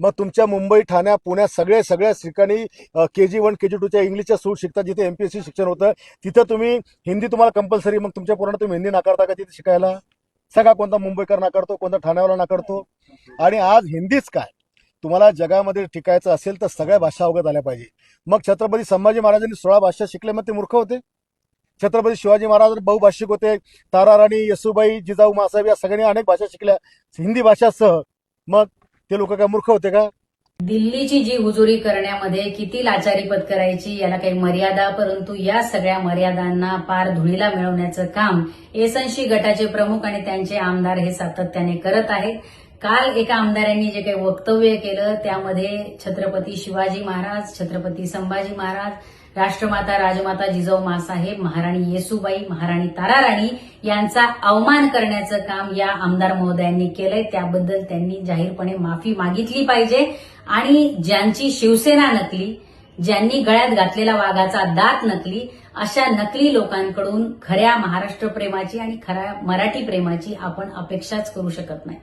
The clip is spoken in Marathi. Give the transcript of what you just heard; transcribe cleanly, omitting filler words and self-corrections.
मग तुमच्या मुंबई, ठाण्या, पुण्यात सगळ्या ठिकाणी KG1 KG2च्या इंग्लिशच्या सूट शिकतात. जिथे MPSC शिक्षण होतं तिथं तुम्ही हिंदी तुम्हाला कंपल्सरी. मग तुमच्या पोरांना तुम्ही हिंदी नाकारता का तिथे शिकायला? सगळा कोणता मुंबईकर नाकारतो, कोणता ठाण्यावाला नाकारतो. आणि आज हिंदीच काय, तुम्हाला जगामध्ये टिकायचं असेल तर सगळ्या भाषा अवगत आल्या पाहिजे. मग छत्रपती संभाजी महाराजांनी 16 भाषा शिकले, मग ते मूर्ख होते? छत्रपती शिवाजी महाराज बहुभाषिक होते. ताराराणी, येसुबाई, जिजाऊ मासाहेब या सगळ्यांनी अनेक भाषा शिकल्या हिंदी भाषासह. मग ते लोक काय मूर्ख होते का? दिल्लीची जी हुजुरी करण्यामध्ये किती लाचारी पत्करायची याला काही मर्यादा, परंतु या सगळ्या मर्यादांना पार धुळीला मिळवण्याचं काम एसएनसी गटाचे प्रमुख आणि त्यांचे आमदार हे सातत्याने करत आहेत. काल एका आमदारांनी जे काही वक्तव्य केलं त्यामध्ये छत्रपती शिवाजी महाराज, छत्रपती संभाजी महाराज, राष्ट्रमाता राजमाता जिजाऊ मासाहेब, महाराणी येसुबाई, महाराणी ताराराणी यांचा अवमान करण्याचं काम या आमदार महोदयांनी केलंय. त्याबद्दल त्यांनी जाहीरपणे माफी मागितली पाहिजे. आणि ज्यांची शिवसेना नकली, ज्यांनी गळ्यात घातलेला वाघाचा दात नकली, अशा नकली लोकांकडून खऱ्या महाराष्ट्र प्रेमाची आणि खऱ्या मराठी प्रेमाची आपण अपेक्षाच करू शकत नाही.